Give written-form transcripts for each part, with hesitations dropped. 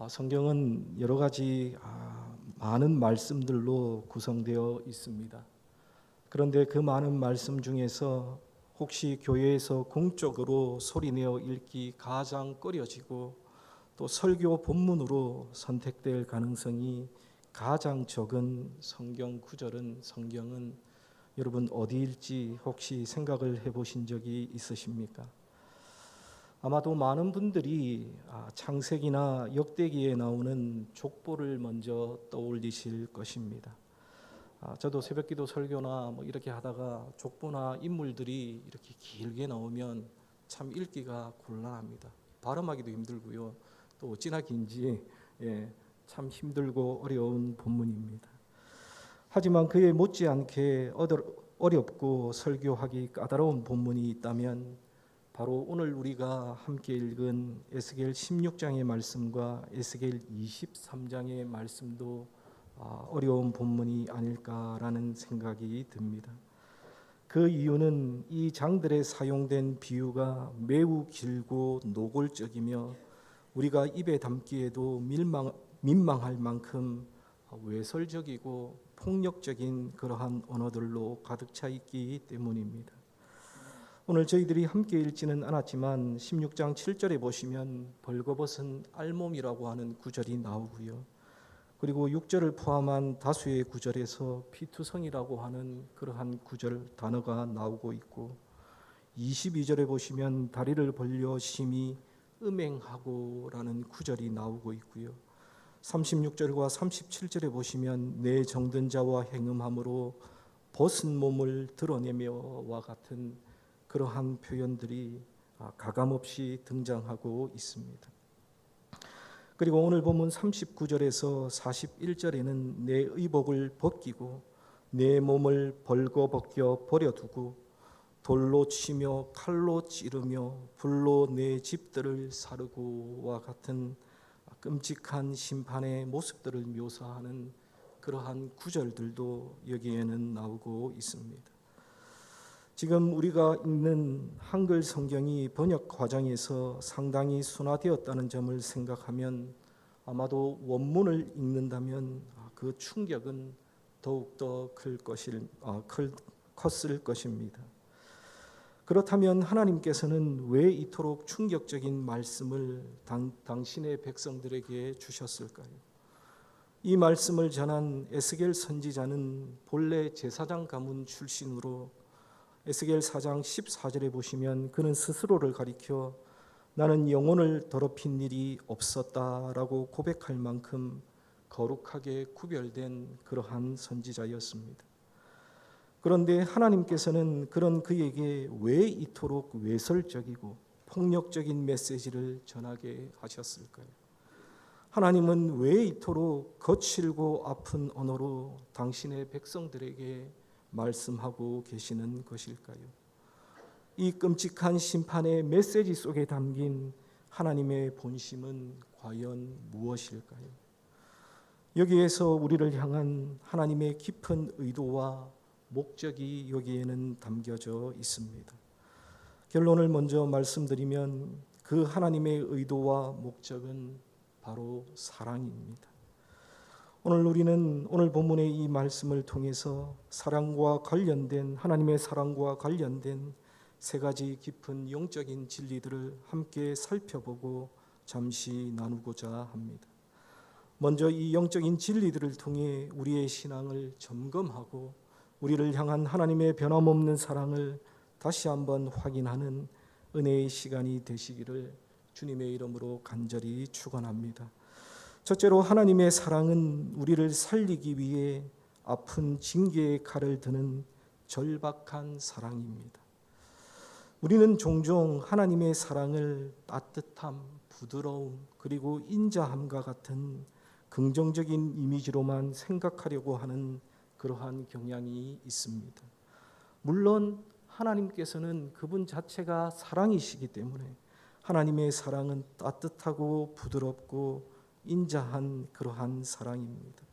성경은 여러 가지 많은 말씀들로 구성되어 있습니다. 그런데 그 많은 말씀 중에서 혹시 교회에서 공적으로 소리내어 읽기 가장 꺼려지고 또 설교 본문으로 선택될 가능성이 가장 적은 성경은 여러분 어디일지 혹시 생각을 해보신 적이 있으십니까? 아마도 많은 분들이 창세기나 역대기에 나오는 족보를 먼저 떠올리실 것입니다. 저도 새벽기도 설교나 이렇게 하다가 족보나 인물들이 이렇게 길게 나오면 참 읽기가 곤란합니다. 발음하기도 힘들고요. 또 어찌나 긴지 참 힘들고 어려운 본문입니다. 하지만 그에 못지않게 어렵고 설교하기 까다로운 본문이 있다면 바로 오늘 우리가 함께 읽은 에스겔 16장의 말씀과 에스겔 23장의 말씀도 어려운 본문이 아닐까라는 생각이 듭니다. 그 이유는 이 장들에 사용된 비유가 매우 길고 노골적이며 우리가 입에 담기에도 민망할 만큼 외설적이고 폭력적인 그러한 언어들로 가득 차 있기 때문입니다. 오늘 저희들이 함께 읽지는 않았지만 16장 7절에 보시면 벌거벗은 알몸이라고 하는 구절이 나오고요. 그리고 6절을 포함한 다수의 구절에서 피투성이라고 하는 그러한 구절 단어가 나오고 있고 22절에 보시면 다리를 벌려 심히 음행하고라는 구절이 나오고 있고요. 36절과 37절에 보시면 내 정든 자와 행음함으로 벗은 몸을 드러내며와 같은 그러한 표현들이 가감없이 등장하고 있습니다. 그리고 오늘 본문 39절에서 41절에는 내 의복을 벗기고 내 몸을 벌거벗겨 버려두고 돌로 치며 칼로 찌르며 불로 내 집들을 사르고와 같은 끔찍한 심판의 모습들을 묘사하는 그러한 구절들도 여기에는 나오고 있습니다. 지금 우리가 읽는 한글 성경이 번역 과정에서 상당히 순화되었다는 점을 생각하면 아마도 원문을 읽는다면 그 충격은 더욱더 컸을 것입니다. 그렇다면 하나님께서는 왜 이토록 충격적인 말씀을 당신의 백성들에게 주셨을까요? 이 말씀을 전한 에스겔 선지자는 본래 제사장 가문 출신으로 에스겔 4장 14절에 보시면 그는 스스로를 가리켜 나는 영혼을 더럽힌 일이 없었다라고 고백할 만큼 거룩하게 구별된 그러한 선지자였습니다. 그런데 하나님께서는 그런 그에게 왜 이토록 외설적이고 폭력적인 메시지를 전하게 하셨을까요? 하나님은 왜 이토록 거칠고 아픈 언어로 당신의 백성들에게 말씀하고 계시는 것일까요? 이 끔찍한 심판의 메시지 속에 담긴 하나님의 본심은 과연 무엇일까요? 여기에서 우리를 향한 하나님의 깊은 의도와 목적이 여기에는 담겨져 있습니다. 결론을 먼저 말씀드리면 그 하나님의 의도와 목적은 바로 사랑입니다. 오늘 본문의 이 말씀을 통해서 하나님의 사랑과 관련된 세 가지 깊은 영적인 진리들을 함께 살펴보고 잠시 나누고자 합니다. 먼저 이 영적인 진리들을 통해 우리의 신앙을 점검하고 우리를 향한 하나님의 변함없는 사랑을 다시 한번 확인하는 은혜의 시간이 되시기를 주님의 이름으로 간절히 축원합니다. 첫째로 하나님의 사랑은 우리를 살리기 위해 아픈 징계의 칼을 드는 절박한 사랑입니다. 우리는 종종 하나님의 사랑을 따뜻함, 부드러움, 그리고 인자함과 같은 긍정적인 이미지로만 생각하려고 하는 그러한 경향이 있습니다. 물론 하나님께서는 그분 자체가 사랑이시기 때문에 하나님의 사랑은 따뜻하고 부드럽고 인자한 그러한 사랑입니다.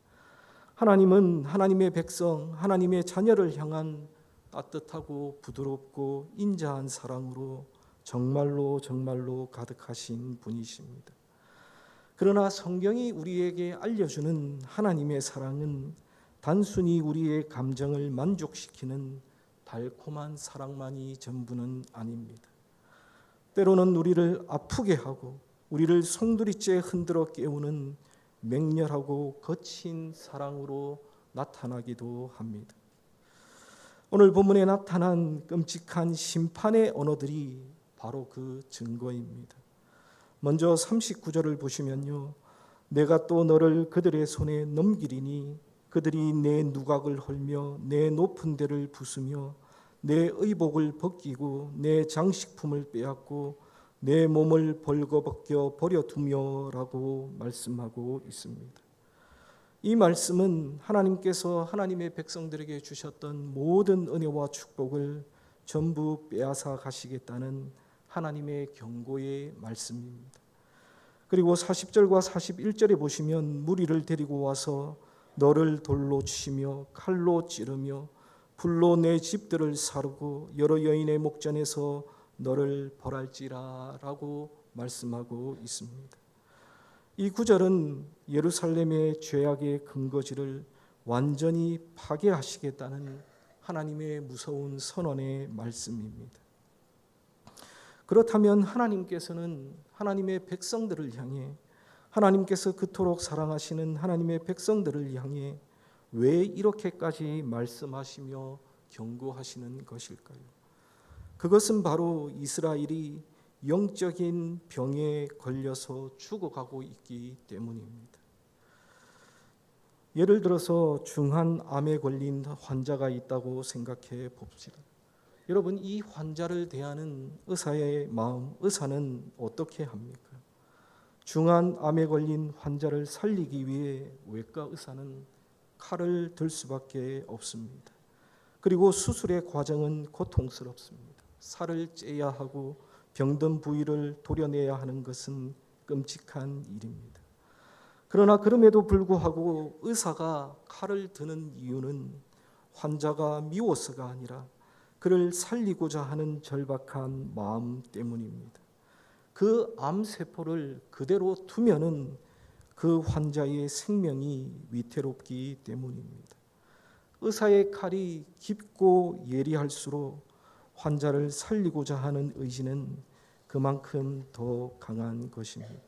하나님은 하나님의 백성, 하나님의 자녀를 향한 따뜻하고 부드럽고 인자한 사랑으로 정말로 가득하신 분이십니다. 그러나 성경이 우리에게 알려주는 하나님의 사랑은 단순히 우리의 감정을 만족시키는 달콤한 사랑만이 전부는 아닙니다. 때로는 우리를 아프게 하고 우리를 송두리째 흔들어 깨우는 맹렬하고 거친 사랑으로 나타나기도 합니다. 오늘 본문에 나타난 끔찍한 심판의 언어들이 바로 그 증거입니다. 먼저 39절을 보시면요, 내가 또 너를 그들의 손에 넘기리니 그들이 내 누각을 헐며 내 높은 데를 부수며 내 의복을 벗기고 내 장식품을 빼앗고 내 몸을 벌거벗겨 버려두며 라고 말씀하고 있습니다. 이 말씀은 하나님께서 하나님의 백성들에게 주셨던 모든 은혜와 축복을 전부 빼앗아 가시겠다는 하나님의 경고의 말씀입니다. 그리고 40절과 41절에 보시면 무리를 데리고 와서 너를 돌로 치며 칼로 찌르며 불로 내 집들을 사르고 여러 여인의 목전에서 너를 벌할지라 라고 말씀하고 있습니다. 이 구절은 예루살렘의 죄악의 근거지를 완전히 파괴하시겠다는 하나님의 무서운 선언의 말씀입니다. 그렇다면 하나님께서는 하나님의 백성들을 향해, 하나님께서 그토록 사랑하시는 하나님의 백성들을 향해 왜 이렇게까지 말씀하시며 경고하시는 것일까요? 그것은 바로 이스라엘이 영적인 병에 걸려서 죽어가고 있기 때문입니다. 예를 들어서 중한 암에 걸린 환자가 있다고 생각해 봅시다. 여러분, 이 환자를 대하는 의사의 마음, 의사는 어떻게 합니까? 중한 암에 걸린 환자를 살리기 위해 외과 의사는 칼을 들 수밖에 없습니다. 그리고 수술의 과정은 고통스럽습니다. 살을 째야 하고 병든 부위를 도려내야 하는 것은 끔찍한 일입니다. 그러나 그럼에도 불구하고 의사가 칼을 드는 이유는 환자가 미워서가 아니라 그를 살리고자 하는 절박한 마음 때문입니다. 그 암세포를 그대로 두면은 그 환자의 생명이 위태롭기 때문입니다. 의사의 칼이 깊고 예리할수록 환자를 살리고자 하는 의지는 그만큼 더 강한 것입니다.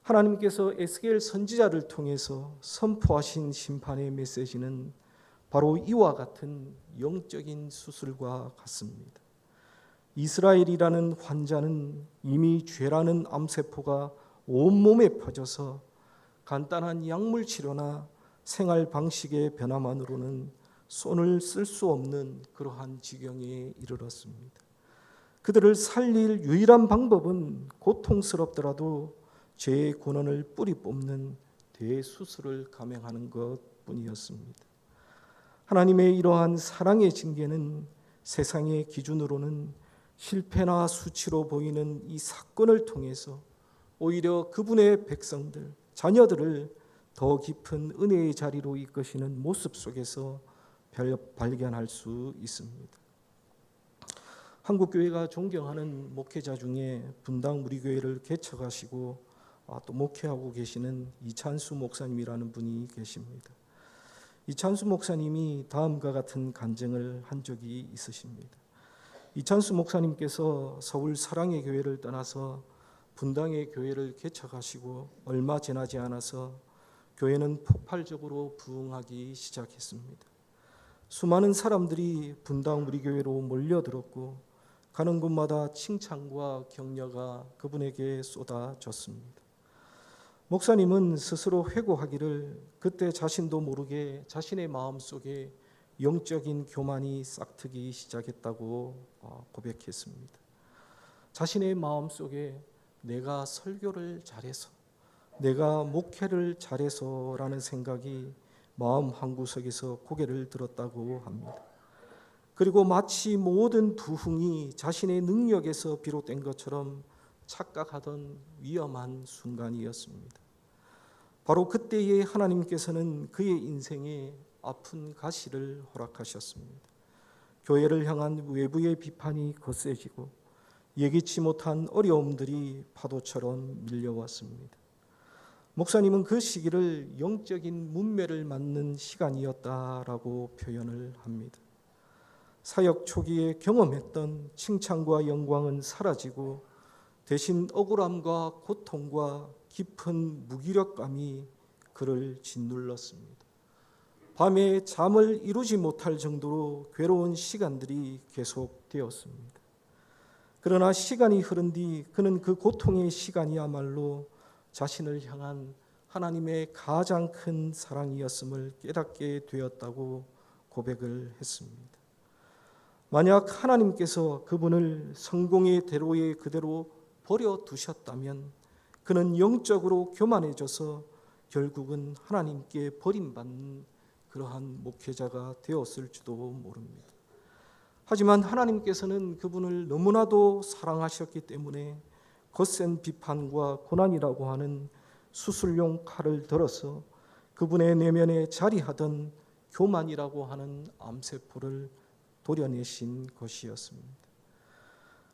하나님께서 에스겔 선지자를 통해서 선포하신 심판의 메시지는 바로 이와 같은 영적인 수술과 같습니다. 이스라엘이라는 환자는 이미 죄라는 암세포가 온몸에 퍼져서 간단한 약물 치료나 생활 방식의 변화만으로는 손을 쓸 수 없는 그러한 지경에 이르렀습니다. 그들을 살릴 유일한 방법은 고통스럽더라도 죄의 근원을 뿌리 뽑는 대수술을 감행하는 것뿐이었습니다. 하나님의 이러한 사랑의 징계는 세상의 기준으로는 실패나 수치로 보이는 이 사건을 통해서 오히려 그분의 백성들, 자녀들을 더 깊은 은혜의 자리로 이끄시는 모습 속에서 발견할 수 있습니다. 한국교회가 존경하는 목회자 중에 분당 우리교회를 개척하시고 또 목회하고 계시는 이찬수 목사님이라는 분이 계십니다. 이찬수 목사님이 다음과 같은 간증을 한 적이 있으십니다. 이찬수 목사님께서 서울 사랑의 교회를 떠나서 분당의 교회를 개척하시고 얼마 지나지 않아서 교회는 폭발적으로 부흥하기 시작했습니다. 수많은 사람들이 분당 우리 교회로 몰려들었고 가는 곳마다 칭찬과 격려가 그분에게 쏟아졌습니다. 목사님은 스스로 회고하기를 그때 자신도 모르게 자신의 마음속에 영적인 교만이 싹트기 시작했다고 고백했습니다. 자신의 마음속에 내가 설교를 잘해서, 내가 목회를 잘해서라는 생각이 마음 한구석에서 고개를 들었다고 합니다. 그리고 마치 모든 부흥이 자신의 능력에서 비롯된 것처럼 착각하던 위험한 순간이었습니다. 바로 그때에 하나님께서는 그의 인생에 아픈 가시를 허락하셨습니다. 교회를 향한 외부의 비판이 거세지고 예기치 못한 어려움들이 파도처럼 밀려왔습니다. 목사님은 그 시기를 영적인 문매를 맞는 시간이었다라고 표현을 합니다. 사역 초기에 경험했던 칭찬과 영광은 사라지고 대신 억울함과 고통과 깊은 무기력감이 그를 짓눌렀습니다. 밤에 잠을 이루지 못할 정도로 괴로운 시간들이 계속되었습니다. 그러나 시간이 흐른 뒤 그는 그 고통의 시간이야말로 자신을 향한 하나님의 가장 큰 사랑이었음을 깨닫게 되었다고 고백을 했습니다. 만약 하나님께서 그분을 성공의 대로에 그대로 버려두셨다면 그는 영적으로 교만해져서 결국은 하나님께 버림받는 그러한 목회자가 되었을지도 모릅니다. 하지만 하나님께서는 그분을 너무나도 사랑하셨기 때문에 거센 비판과 고난이라고 하는 수술용 칼을 들어서 그분의 내면에 자리하던 교만이라고 하는 암세포를 도려내신 것이었습니다.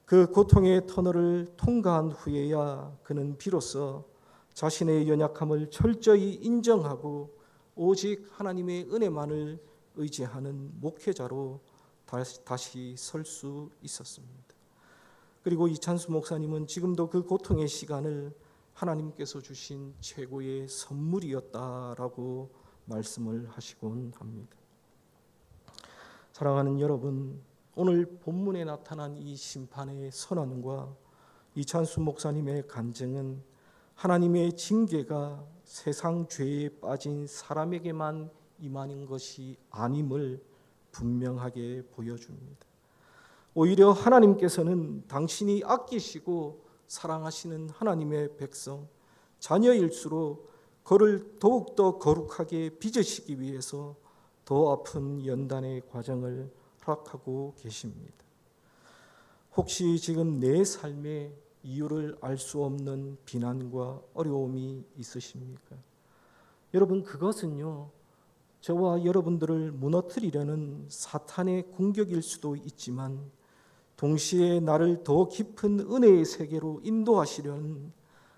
그 고통의 터널을 통과한 후에야 그는 비로소 자신의 연약함을 철저히 인정하고 오직 하나님의 은혜만을 의지하는 목회자로 다시 설 수 있었습니다. 그리고 이찬수 목사님은 지금도 그 고통의 시간을 하나님께서 주신 최고의 선물이었다라고 말씀을 하시곤 합니다. 사랑하는 여러분, 오늘 본문에 나타난 이 심판의 선언과 이찬수 목사님의 간증은 하나님의 징계가 세상 죄에 빠진 사람에게만 임하는 것이 아님을 분명하게 보여줍니다. 오히려 하나님께서는 당신이 아끼시고 사랑하시는 하나님의 백성, 자녀일수록 그를 더욱더 거룩하게 빚으시기 위해서 더 아픈 연단의 과정을 허락하고 계십니다. 혹시 지금 내 삶의 이유를 알 수 없는 비난과 어려움이 있으십니까? 여러분, 그것은요, 저와 여러분들을 무너뜨리려는 사탄의 공격일 수도 있지만 동시에 나를 더 깊은 은혜의 세계로 인도하시려는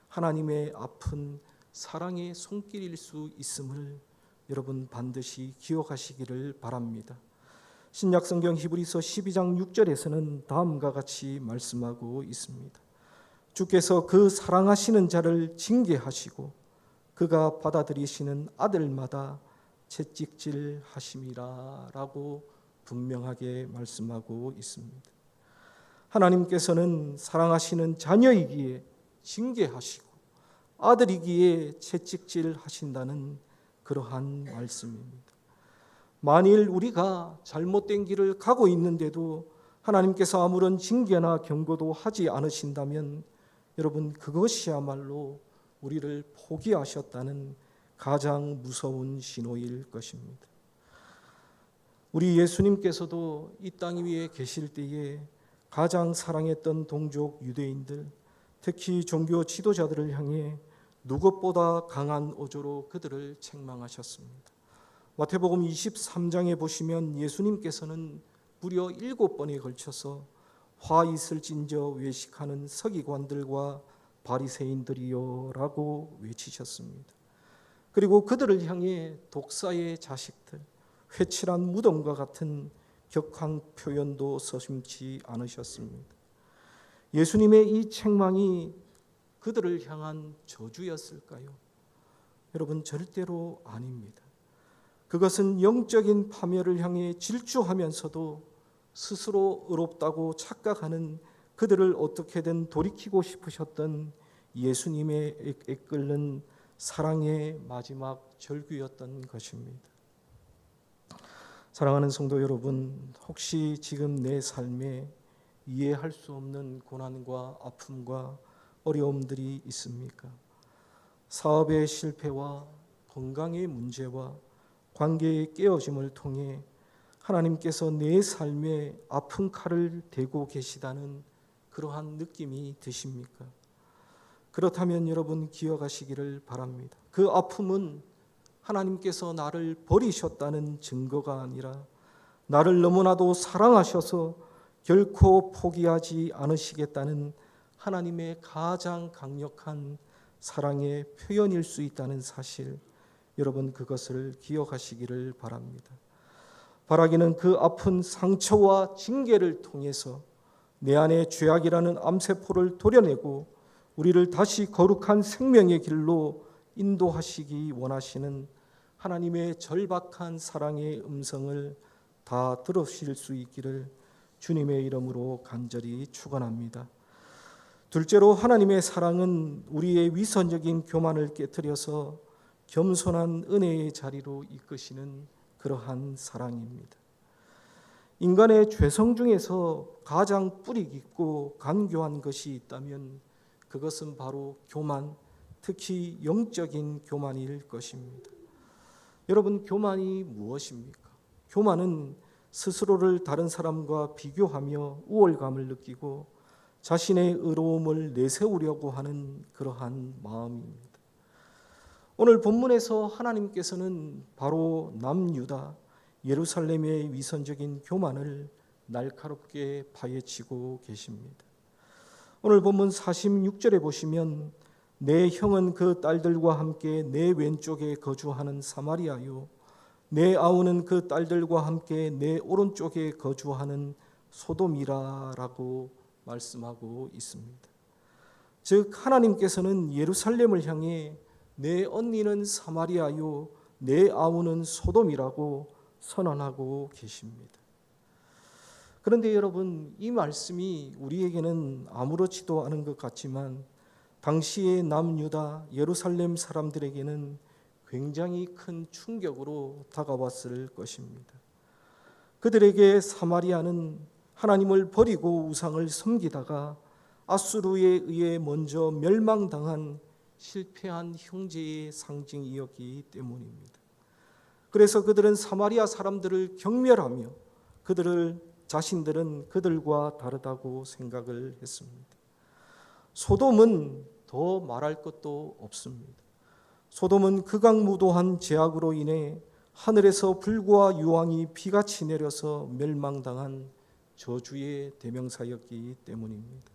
하나님의 아픈 사랑의 손길일 수 있음을 여러분 반드시 기억하시기를 바랍니다. 신약성경 히브리서 12장 6절에서는 다음과 같이 말씀하고 있습니다. 주께서 그 사랑하시는 자를 징계하시고 그가 받아들이시는 아들마다 채찍질하심이라 라고 분명하게 말씀하고 있습니다. 하나님께서는 사랑하시는 자녀이기에 징계하시고 아들이기에 채찍질하신다는 그러한 말씀입니다. 만일 우리가 잘못된 길을 가고 있는데도 하나님께서 아무런 징계나 경고도 하지 않으신다면 여러분, 그것이야말로 우리를 포기하셨다는 가장 무서운 신호일 것입니다. 우리 예수님께서도 이 땅 위에 계실 때에 가장 사랑했던 동족 유대인들, 특히 종교 지도자들을 향해 누구보다 강한 어조로 그들을 책망하셨습니다. 마태복음 23장에 보시면 예수님께서는 무려 7번에 걸쳐서 화 있을진저 외식하는 서기관들과 바리새인들이여 라고 외치셨습니다. 그리고 그들을 향해 독사의 자식들, 회칠한 무덤과 같은 격한 표현도 서슴지 않으셨습니다. 예수님의 이 책망이 그들을 향한 저주였을까요? 여러분, 절대로 아닙니다. 그것은 영적인 파멸을 향해 질주하면서도 스스로 의롭다고 착각하는 그들을 어떻게든 돌이키고 싶으셨던 예수님의 애끓는 사랑의 마지막 절규였던 것입니다. 사랑하는 성도 여러분, 혹시 지금 내 삶에 이해할 수 없는 고난과 아픔과 어려움들이 있습니까? 사업의 실패와 건강의 문제와 관계의 깨어짐을 통해 하나님께서 내 삶에 아픈 칼을 대고 계시다는 그러한 느낌이 드십니까? 그렇다면 여러분 기억하시기를 바랍니다. 그 아픔은 하나님께서 나를 버리셨다는 증거가 아니라 나를 너무나도 사랑하셔서 결코 포기하지 않으시겠다는 하나님의 가장 강력한 사랑의 표현일 수 있다는 사실, 여러분 그것을 기억하시기를 바랍니다. 바라기는 그 아픈 상처와 징계를 통해서 내 안에 죄악이라는 암세포를 도려내고 우리를 다시 거룩한 생명의 길로 인도하시기 원하시는 하나님의 절박한 사랑의 음성을 다 들으실 수 있기를 주님의 이름으로 간절히 축원합니다. 둘째로, 하나님의 사랑은 우리의 위선적인 교만을 깨뜨려서 겸손한 은혜의 자리로 이끄시는 그러한 사랑입니다. 인간의 죄성 중에서 가장 뿌리 깊고 간교한 것이 있다면 그것은 바로 교만, 특히 영적인 교만일 것입니다. 여러분, 교만이 무엇입니까? 교만은 스스로를 다른 사람과 비교하며 우월감을 느끼고 자신의 의로움을 내세우려고 하는 그러한 마음입니다. 오늘 본문에서 하나님께서는 바로 남유다, 예루살렘의 위선적인 교만을 날카롭게 파헤치고 계십니다. 오늘 본문 46절에 보시면 내 형은 그 딸들과 함께 내 왼쪽에 거주하는 사마리아요, 내 아우는 그 딸들과 함께 내 오른쪽에 거주하는 소돔이라라고 말씀하고 있습니다. 즉, 하나님께서는 예루살렘을 향해 내 언니는 사마리아요, 내 아우는 소돔이라고 선언하고 계십니다. 그런데 여러분, 이 말씀이 우리에게는 아무렇지도 않은 것 같지만 당시의 남유다 예루살렘 사람들에게는 굉장히 큰 충격으로 다가왔을 것입니다. 그들에게 사마리아는 하나님을 버리고 우상을 섬기다가 아수르에 의해 먼저 멸망당한 실패한 형제의 상징이었기 때문입니다. 그래서 그들은 사마리아 사람들을 경멸하며 자신들은 그들과 다르다고 생각을 했습니다. 소돔은 더 말할 것도 없습니다. 소돔은 극악무도한 죄악으로 인해 하늘에서 불과 유황이 비같이 내려서 멸망당한 저주의 대명사였기 때문입니다.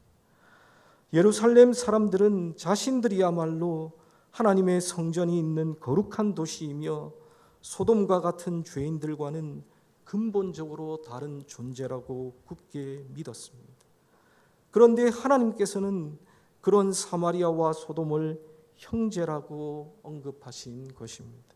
예루살렘 사람들은 자신들이야말로 하나님의 성전이 있는 거룩한 도시이며 소돔과 같은 죄인들과는 근본적으로 다른 존재라고 굳게 믿었습니다. 그런데 하나님께서는 그런 사마리아와 소돔을 형제라고 언급하신 것입니다.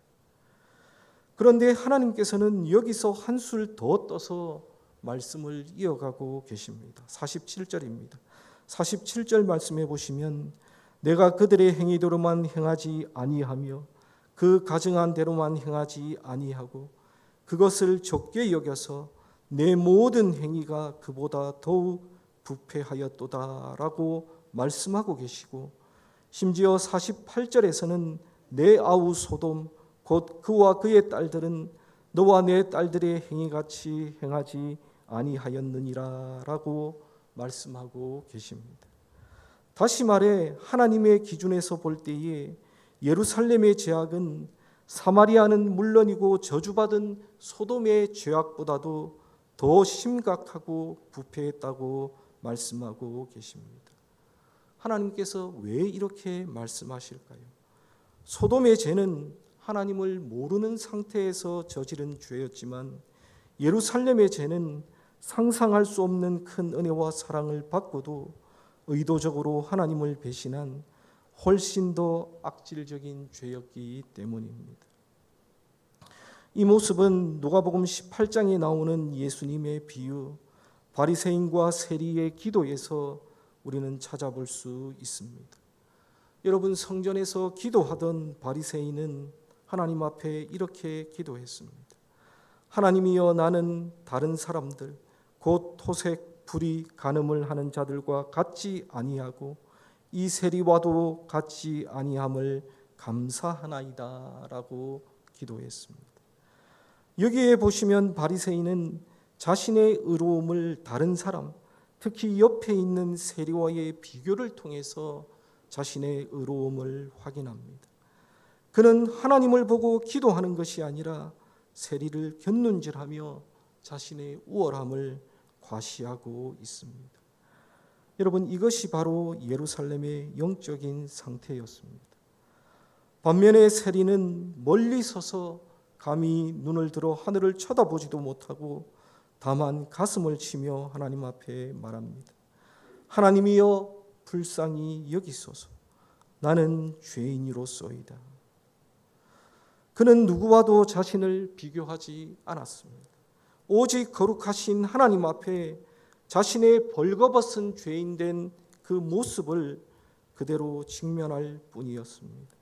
그런데 하나님께서는 여기서 한술 더 떠서 말씀을 이어가고 계십니다. 47절입니다. 47절 말씀해 보시면 내가 그들의 행위대로만 행하지 아니하며 그 가증한 대로만 행하지 아니하고 그것을 적게 여겨서 내 모든 행위가 그보다 더욱 부패하였도다라고 말씀하고 계시고, 심지어 48절에서는 내 아우 소돔 곧 그와 그의 딸들은 너와 내 딸들의 행위같이 행하지 아니하였느니라라고 말씀하고 계십니다. 다시 말해 하나님의 기준에서 볼 때에 예루살렘의 죄악은 사마리아는 물론이고 저주받은 소돔의 죄악보다도 더 심각하고 부패했다고 말씀하고 계십니다. 하나님께서 왜 이렇게 말씀하실까요? 소돔의 죄는 하나님을 모르는 상태에서 저지른 죄였지만 예루살렘의 죄는 상상할 수 없는 큰 은혜와 사랑을 받고도 의도적으로 하나님을 배신한 훨씬 더 악질적인 죄였기 때문입니다. 이 모습은 누가복음 18장에 나오는 예수님의 비유 바리새인과 세리의 기도에서 우리는 찾아볼 수 있습니다. 여러분, 성전에서 기도하던 바리새인은 하나님 앞에 이렇게 기도했습니다. 하나님이여, 나는 다른 사람들 곧 토색, 불의, 간음을 하는 자들과 같지 아니하고 이 세리와도 같지 아니함을 감사하나이다 라고 기도했습니다. 여기에 보시면 바리새인은 자신의 의로움을 다른 사람, 특히 옆에 있는 세리와의 비교를 통해서 자신의 의로움을 확인합니다. 그는 하나님을 보고 기도하는 것이 아니라 세리를 곁눈질하며 자신의 우월함을 과시하고 있습니다. 여러분, 이것이 바로 예루살렘의 영적인 상태였습니다. 반면에 세리는 멀리 서서 감히 눈을 들어 하늘을 쳐다보지도 못하고 다만 가슴을 치며 하나님 앞에 말합니다. 하나님이여 불쌍히 여기소서. 나는 죄인이로소이다. 그는 누구와도 자신을 비교하지 않았습니다. 오직 거룩하신 하나님 앞에 자신의 벌거벗은 죄인된 그 모습을 그대로 직면할 뿐이었습니다.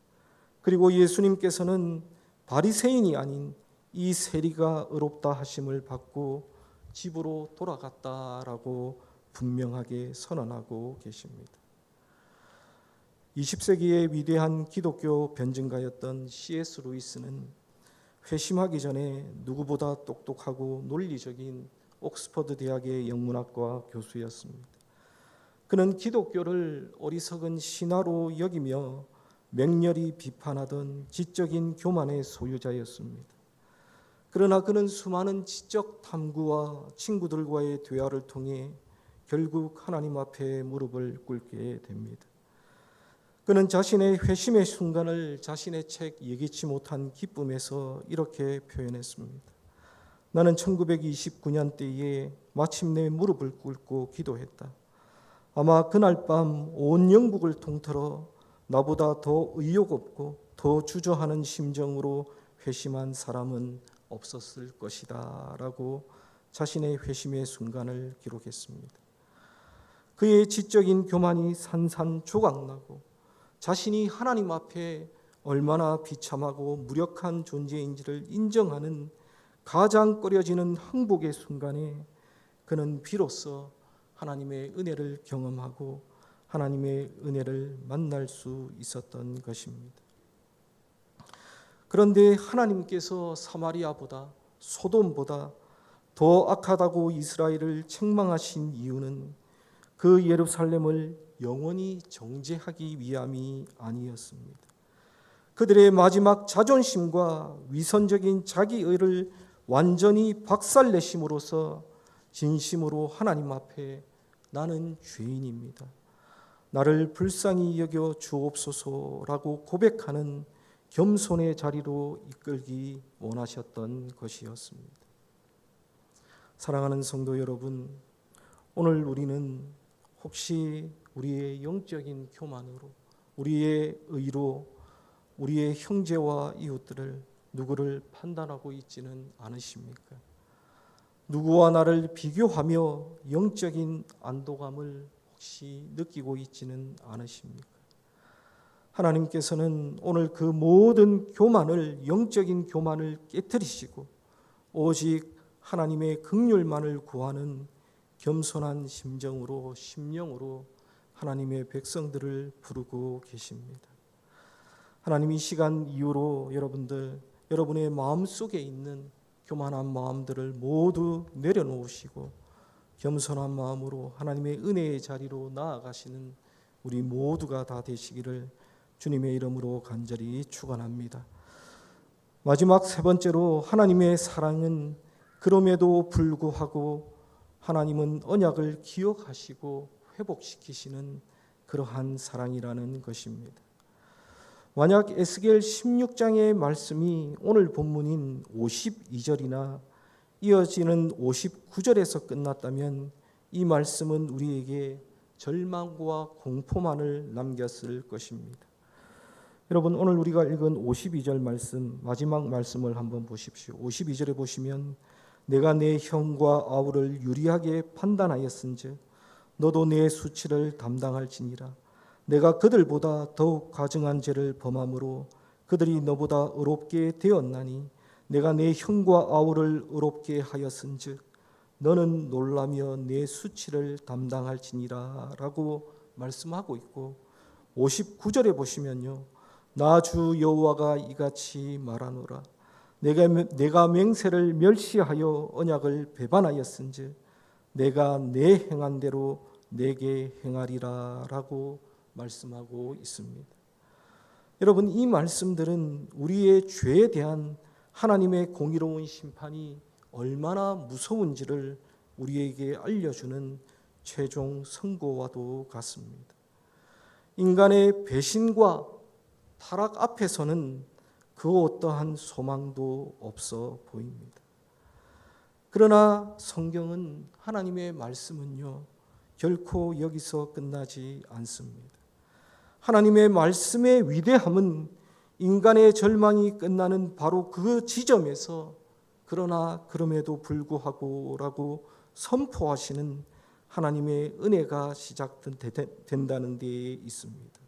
그리고 예수님께서는 바리새인이 아닌 이 세리가 의롭다 하심을 받고 집으로 돌아갔다라고 분명하게 선언하고 계십니다. 20세기의 위대한 기독교 변증가였던 C.S. 루이스는 회심하기 전에 누구보다 똑똑하고 논리적인 옥스퍼드 대학의 영문학과 교수였습니다. 그는 기독교를 어리석은 신화로 여기며 맹렬히 비판하던 지적인 교만의 소유자였습니다. 그러나 그는 수많은 지적 탐구와 친구들과의 대화를 통해 결국 하나님 앞에 무릎을 꿇게 됩니다. 그는 자신의 회심의 순간을 자신의 책 예기치 못한 기쁨에서 이렇게 표현했습니다. 나는 1929년 때에 마침내 무릎을 꿇고 기도했다. 아마 그날 밤 온 영국을 통틀어 나보다 더 의욕 없고 더 주저하는 심정으로 회심한 사람은 없었을 것이다 라고 자신의 회심의 순간을 기록했습니다. 그의 지적인 교만이 산산조각나고 자신이 하나님 앞에 얼마나 비참하고 무력한 존재인지를 인정하는 가장 꺼려지는 항복의 순간에 그는 비로소 하나님의 은혜를 경험하고 하나님의 은혜를 만날 수 있었던 것입니다. 그런데 하나님께서 사마리아보다 소돔보다 더 악하다고 이스라엘을 책망하신 이유는 그 예루살렘을 영원히 정죄하기 위함이 아니었습니다. 그들의 마지막 자존심과 위선적인 자기의를 완전히 박살내심으로써 진심으로 하나님 앞에 나는 죄인입니다. 나를 불쌍히 여겨 주옵소서라고 고백하는 겸손의 자리로 이끌기 원하셨던 것이었습니다. 사랑하는 성도 여러분, 오늘 우리는 혹시 우리의 영적인 교만으로, 우리의 의로, 우리의 형제와 이웃들을 누구를 판단하고 있지는 않으십니까? 누구와 나를 비교하며 영적인 안도감을 혹시 느끼고 있지는 않으십니까? 하나님께서는 오늘 그 모든 교만을, 영적인 교만을 깨뜨리시고 오직 하나님의 긍휼만을 구하는 겸손한 심정으로, 심령으로 하나님의 백성들을 부르고 계십니다. 하나님 이 시간 이후로 여러분의 마음속에 있는 교만한 마음들을 모두 내려놓으시고 겸손한 마음으로 하나님의 은혜의 자리로 나아가시는 우리 모두가 다 되시기를 주님의 이름으로 간절히 축원합니다. 마지막 세 번째로 하나님의 사랑은 그럼에도 불구하고 하나님은 언약을 기억하시고 회복시키시는 그러한 사랑이라는 것입니다. 만약 에스겔 16장의 말씀이 오늘 본문인 52절이나 이어지는 59절에서 끝났다면 이 말씀은 우리에게 절망과 공포만을 남겼을 것입니다. 여러분, 오늘 우리가 읽은 52절 말씀, 마지막 말씀을 한번 보십시오. 52절에 보시면 내가 내 형과 아우를 유리하게 판단하였은즉 너도 내 수치를 담당할지니라. 내가 그들보다 더욱 가증한 죄를 범함으로 그들이 너보다 의롭게 되었나니 내가 내 형과 아우를 의롭게 하였은즉 너는 놀라며 내 수치를 담당할지니라 라고 말씀하고 있고, 59절에 보시면요, 나 주 여호와가 이같이 말하노라. 내가 맹세를 멸시하여 언약을 배반하였은즉 내가 내 행한 대로 내게 행하리라 라고 말씀하고 있습니다. 여러분, 이 말씀들은 우리의 죄에 대한 하나님의 공의로운 심판이 얼마나 무서운지를 우리에게 알려주는 최종 선고와도 같습니다. 인간의 배신과 타락 앞에서는 그 어떠한 소망도 없어 보입니다. 그러나 성경은, 하나님의 말씀은요, 결코 여기서 끝나지 않습니다. 하나님의 말씀의 위대함은 인간의 절망이 끝나는 바로 그 지점에서 그러나 그럼에도 불구하고 라고 선포하시는 하나님의 은혜가 시작된다는 데에 있습니다.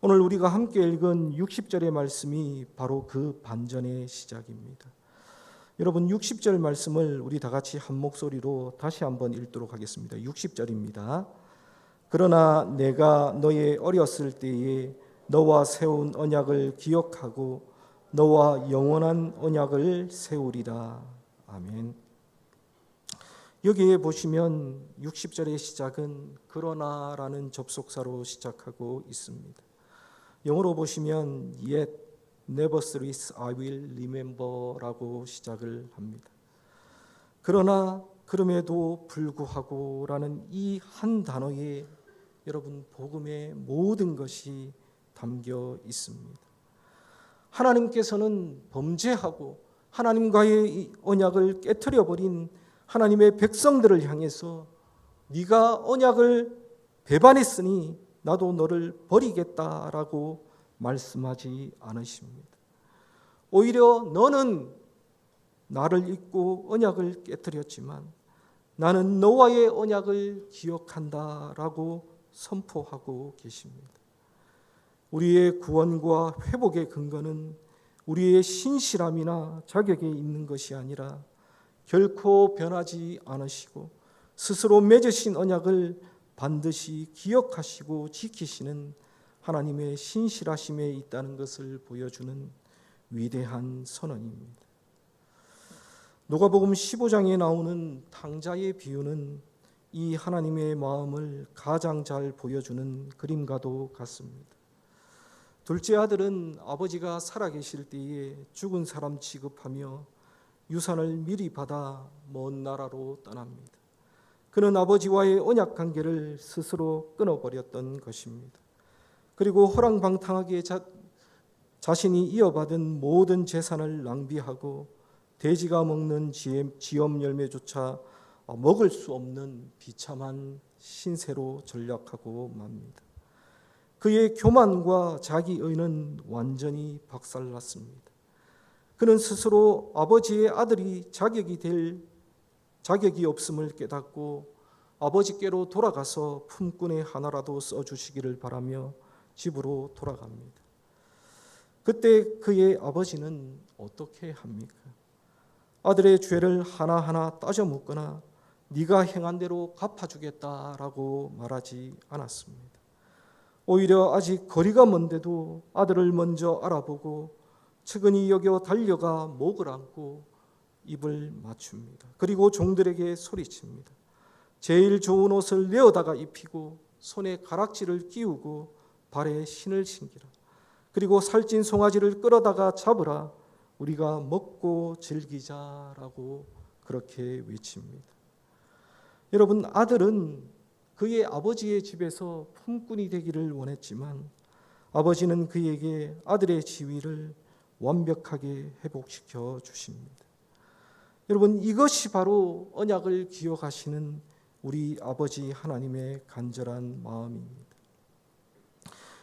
오늘 우리가 함께 읽은 60절의 말씀이 바로 그 반전의 시작입니다. 여러분, 60절 말씀을 우리 다 같이 한 목소리로 다시 한번 읽도록 하겠습니다. 60절입니다. 그러나 내가 너의 어렸을 때에 너와 세운 언약을 기억하고 너와 영원한 언약을 세우리라. 아멘. 여기에 보시면 60절의 시작은 그러나라는 접속사로 시작하고 있습니다. 영어로 보시면 yet, nevertheless I will remember라고 시작을 합니다. 그러나 그럼에도 불구하고 라는 이 한 단어에 여러분, 복음의 모든 것이 담겨 있습니다. 하나님께서는 범죄하고 하나님과의 언약을 깨트려버린 하나님의 백성들을 향해서 네가 언약을 배반했으니 나도 너를 버리겠다라고 말씀하지 않으십니다. 오히려 너는 나를 잊고 언약을 깨트렸지만 나는 너와의 언약을 기억한다라고 선포하고 계십니다. 우리의 구원과 회복의 근거는 우리의 신실함이나 자격에 있는 것이 아니라 결코 변하지 않으시고 스스로 맺으신 언약을 반드시 기억하시고 지키시는 하나님의 신실하심에 있다는 것을 보여주는 위대한 선언입니다. 누가복음 15장에 나오는 탕자의 비유는 이 하나님의 마음을 가장 잘 보여주는 그림과도 같습니다. 둘째 아들은 아버지가 살아계실 때에 죽은 사람 취급하며 유산을 미리 받아 먼 나라로 떠납니다. 그는 아버지와의 언약 관계를 스스로 끊어버렸던 것입니다. 그리고 호랑방탕하게 자신이 이어받은 모든 재산을 낭비하고 돼지가 먹는 지엄 열매조차 먹을 수 없는 비참한 신세로 전락하고 맙니다. 그의 교만과 자기의는 완전히 박살났습니다. 그는 스스로 아버지의 아들이 자격이 없음을 깨닫고 아버지께로 돌아가서 품꾼의 하나라도 써주시기를 바라며 집으로 돌아갑니다. 그때 그의 아버지는 어떻게 합니까? 아들의 죄를 하나하나 따져 묻거나 네가 행한 대로 갚아주겠다라고 말하지 않았습니다. 오히려 아직 거리가 먼데도 아들을 먼저 알아보고 측은히 여겨 달려가 목을 안고 입을 맞춥니다. 그리고 종들에게 소리칩니다. 제일 좋은 옷을 내어다가 입히고 손에 가락지를 끼우고 발에 신을 신기라. 그리고 살찐 송아지를 끌어다가 잡으라. 우리가 먹고 즐기자라고 그렇게 외칩니다. 여러분, 아들은 그의 아버지의 집에서 품꾼이 되기를 원했지만 아버지는 그에게 아들의 지위를 완벽하게 회복시켜 주십니다. 여러분, 이것이 바로 언약을 기억하시는 우리 아버지 하나님의 간절한 마음입니다.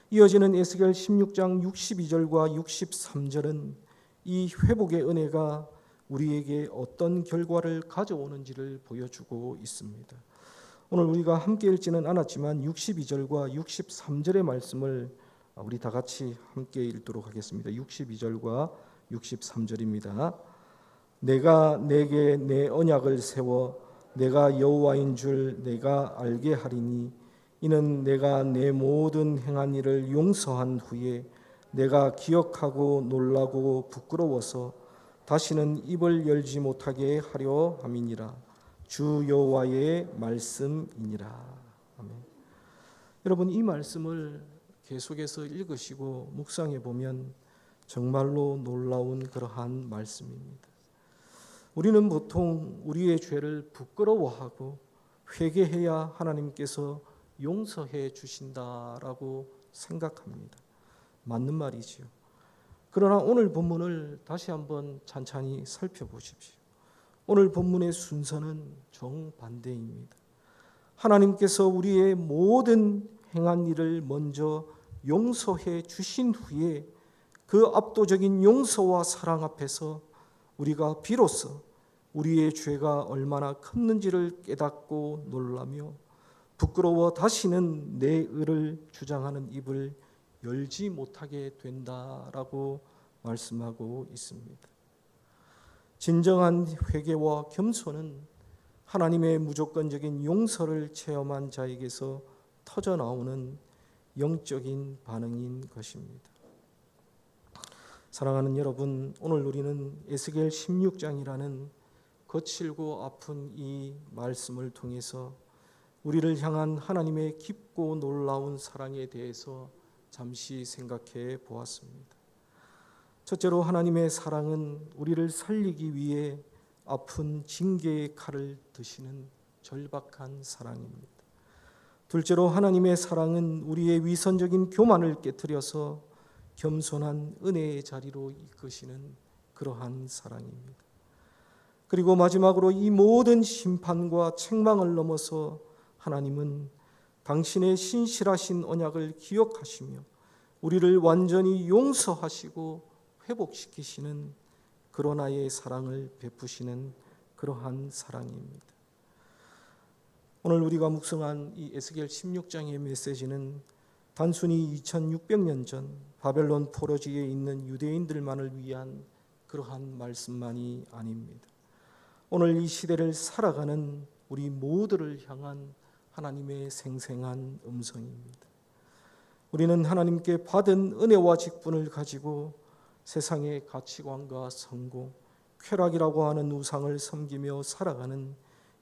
이어지는 에스겔 16장 62절과 63절은 이 회복의 은혜가 우리에게 어떤 결과를 가져오는지를 보여주고 있습니다. 오늘 우리가 함께 읽지는 않았지만 62절과 63절의 말씀을 우리 다 같이 함께 읽도록 하겠습니다. 62절과 63절입니다. 내가 내게 내 언약을 세워 내가 여호와인 줄 내가 알게 하리니 이는 내가 내 모든 행한 일을 용서한 후에 내가 기억하고 놀라고 부끄러워서 다시는 입을 열지 못하게 하려 함이니라. 주 여호와의 말씀이니라. 아멘. 여러분, 이 말씀을 계속해서 읽으시고 묵상해 보면 정말로 놀라운 그러한 말씀입니다. 우리는 보통 우리의 죄를 부끄러워하고 회개해야 하나님께서 용서해 주신다라고 생각합니다. 맞는 말이지요. 그러나 오늘 본문을 다시 한번 찬찬히 살펴보십시오. 오늘 본문의 순서는 정반대입니다. 하나님께서 우리의 모든 행한 일을 먼저 용서해 주신 후에 그 압도적인 용서와 사랑 앞에서 우리가 비로소 우리의 죄가 얼마나 컸는지를 깨닫고 놀라며 부끄러워 다시는 내 의를 주장하는 입을 열지 못하게 된다라고 말씀하고 있습니다. 진정한 회개와 겸손은 하나님의 무조건적인 용서를 체험한 자에게서 터져나오는 영적인 반응인 것입니다. 사랑하는 여러분, 오늘 우리는 에스겔 16장이라는 거칠고 아픈 이 말씀을 통해서 우리를 향한 하나님의 깊고 놀라운 사랑에 대해서 잠시 생각해 보았습니다. 첫째로 하나님의 사랑은 우리를 살리기 위해 아픈 징계의 칼을 드시는 절박한 사랑입니다. 둘째로 하나님의 사랑은 우리의 위선적인 교만을 깨뜨려서 겸손한 은혜의 자리로 이끄시는 그러한 사랑입니다. 그리고 마지막으로 이 모든 심판과 책망을 넘어서 하나님은 당신의 신실하신 언약을 기억하시며 우리를 완전히 용서하시고 회복시키시는 그러나의 사랑을 베푸시는 그러한 사랑입니다. 오늘 우리가 묵상한 이 에스겔 16장의 메시지는 단순히 2600년 전 바벨론 포로지에 있는 유대인들만을 위한 그러한 말씀만이 아닙니다. 오늘 이 시대를 살아가는 우리 모두를 향한 하나님의 생생한 음성입니다. 우리는 하나님께 받은 은혜와 직분을 가지고 세상의 가치관과 성공, 쾌락이라고 하는 우상을 섬기며 살아가는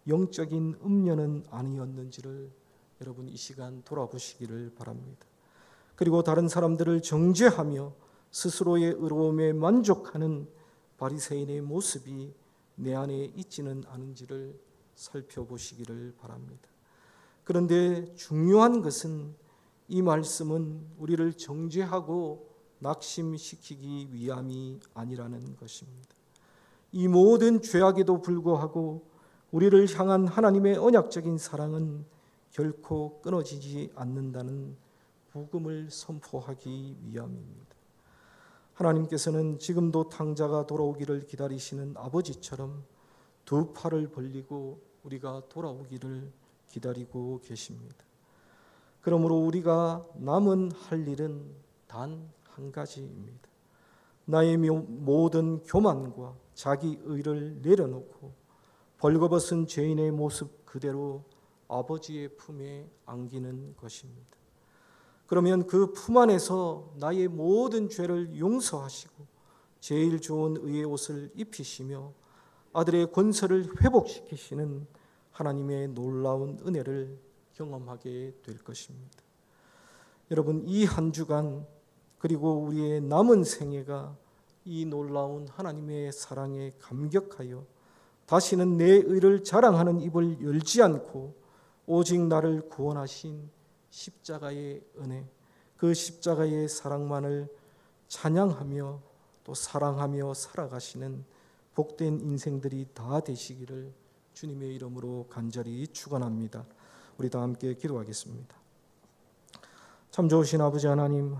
영적인 음녀는 아니었는지를 여러분 이 시간 돌아보시기를 바랍니다. 그리고 다른 사람들을 정죄하며 스스로의 의로움에 만족하는 바리새인의 모습이 내 안에 있지는 않은지를 살펴보시기를 바랍니다. 그런데 중요한 것은 이 말씀은 우리를 정죄하고 낙심시키기 위함이 아니라는 것입니다. 이 모든 죄악에도 불구하고 우리를 향한 하나님의 언약적인 사랑은 결코 끊어지지 않는다는 복음을 선포하기 위함입니다. 하나님께서는 지금도 탕자가 돌아오기를 기다리시는 아버지처럼 두 팔을 벌리고 우리가 돌아오기를 기다리고 계십니다. 그러므로 우리가 남은 할 일은 단 한 가지입니다. 나의 모든 교만과 자기 의를 내려놓고 벌거벗은 죄인의 모습 그대로 아버지의 품에 안기는 것입니다. 그러면 그 품 안에서 나의 모든 죄를 용서하시고 제일 좋은 의의 옷을 입히시며 아들의 권세를 회복시키시는 하나님의 놀라운 은혜를 경험하게 될 것입니다. 여러분, 이 한 주간 그리고 우리의 남은 생애가 이 놀라운 하나님의 사랑에 감격하여 다시는 내 의를 자랑하는 입을 열지 않고 오직 나를 구원하신 십자가의 은혜, 그 십자가의 사랑만을 찬양하며 또 사랑하며 살아가시는 복된 인생들이 다 되시기를 주님의 이름으로 간절히 축원합니다. 우리 다 함께 기도하겠습니다. 참 좋으신 아버지 하나님,